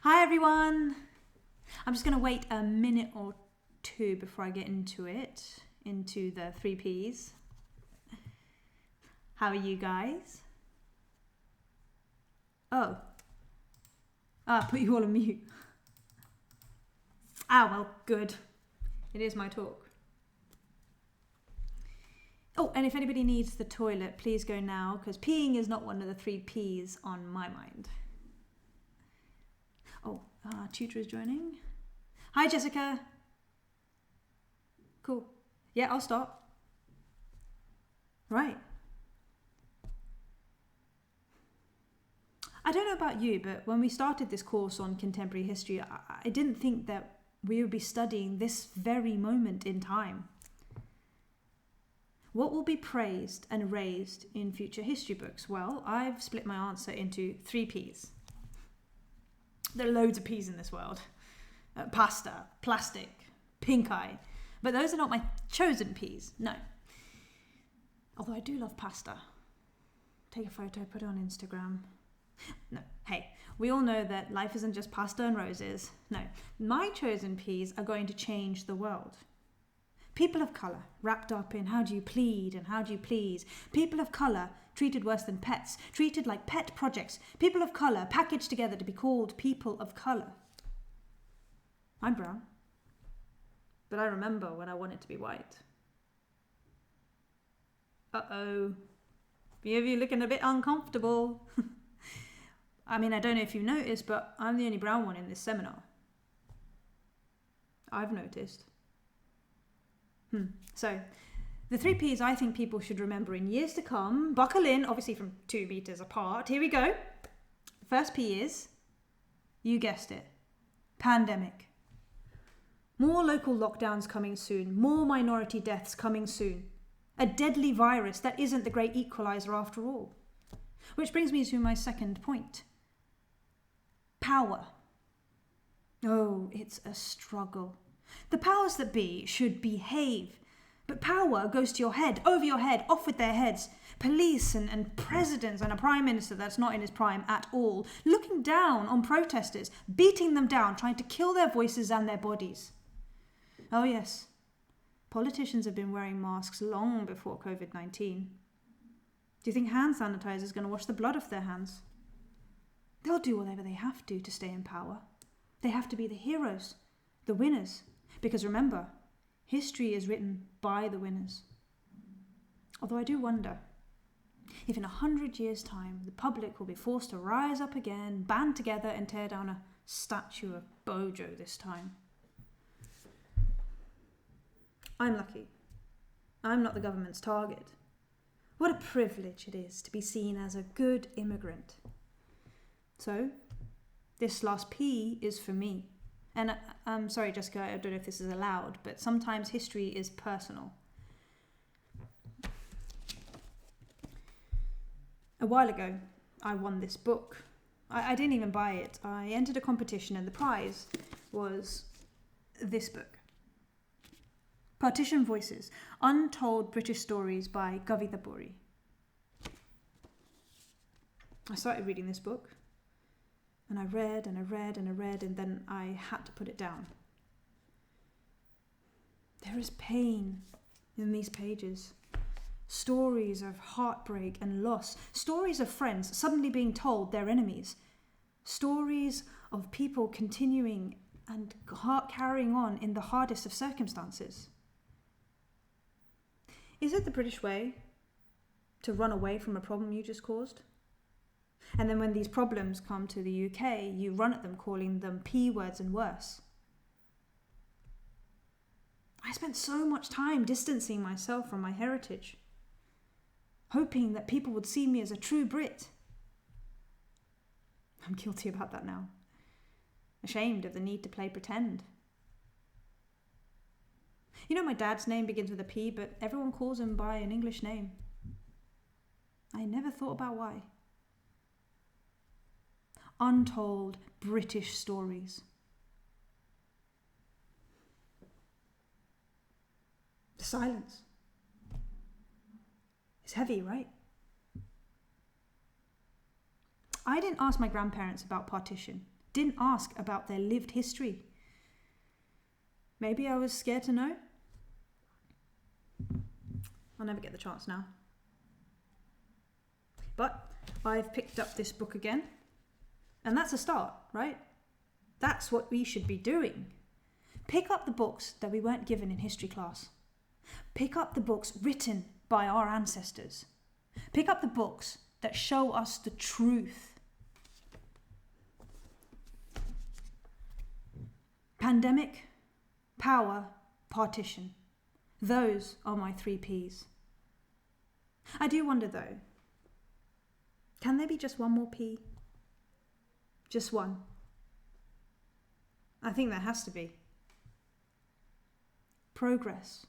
Hi everyone! I'm just going to wait a minute or two before I get into the 3 Ps. How are you guys? Oh. I put you all on mute. Well, good. It is my talk. Oh, and if anybody needs the toilet, please go now, because peeing is not one of the 3 Ps on my mind. Oh, tutor is joining. Hi, Jessica. Cool. Yeah, I'll stop. Right. I don't know about you, but when we started this course on contemporary history, I didn't think that we would be studying this very moment in time. What will be praised and raised in future history books? Well, I've split my answer into 3 Ps. There are loads of P's in this world. Pasta, plastic, pink eye. But those are not my chosen P's, no. Although I do love pasta. Take a photo, put it on Instagram. No, hey, we all know that life isn't just pasta and roses. No, my chosen P's are going to change the world. People of colour, wrapped up in how do you plead and how do you please. People of colour, treated worse than pets, treated like pet projects. People of colour, packaged together to be called people of colour. I'm brown. But I remember when I wanted to be white. Uh-oh. Few of you looking a bit uncomfortable. I mean, I don't know if you noticed, but I'm the only brown one in this seminar. I've noticed. So, the 3 Ps I think people should remember in years to come. Buckle in, obviously from 2 meters apart. Here we go. First P is, you guessed it, pandemic. More local lockdowns coming soon. More minority deaths coming soon. A deadly virus that isn't the great equalizer after all. Which brings me to my second point. Power. Oh, it's a struggle. The powers that be should behave. But power goes to your head, over your head, off with their heads. Police and presidents and a prime minister that's not in his prime at all, looking down on protesters, beating them down, trying to kill their voices and their bodies. Oh yes, politicians have been wearing masks long before COVID-19. Do you think hand sanitizer is going to wash the blood off their hands? They'll do whatever they have to stay in power. They have to be the heroes, the winners. Because remember, history is written by the winners. Although I do wonder if in 100 years' time the public will be forced to rise up again, band together and tear down a statue of Bojo this time. I'm lucky. I'm not the government's target. What a privilege it is to be seen as a good immigrant. So, this last P is for me. And I'm sorry, Jessica, I don't know if this is allowed, but sometimes history is personal. A while ago, I won this book. I didn't even buy it. I entered a competition and the prize was this book. Partition Voices, Untold British Stories by Kavitha Puri. I started reading this book. And I read and I read and I read, and then I had to put it down. There is pain in these pages. Stories of heartbreak and loss. Stories of friends suddenly being told they're enemies. Stories of people continuing and carrying on in the hardest of circumstances. Is it the British way to run away from a problem you just caused? And then when these problems come to the UK, you run at them calling them P words and worse. I spent so much time distancing myself from my heritage, hoping that people would see me as a true Brit. I'm guilty about that now. Ashamed of the need to play pretend. You know, my dad's name begins with a P, but everyone calls him by an English name. I never thought about why. Untold British stories. The silence. It's heavy, right? I didn't ask my grandparents about partition. didn't ask about their lived history. Maybe I was scared to know. I'll never get the chance now. But I've picked up this book again, and that's a start, right? That's what we should be doing. Pick up the books that we weren't given in history class. Pick up the books written by our ancestors. Pick up the books that show us the truth. Pandemic, power, partition. Those are my 3 Ps. I do wonder though, can there be just one more P? Just one. I think there has to be. Progress.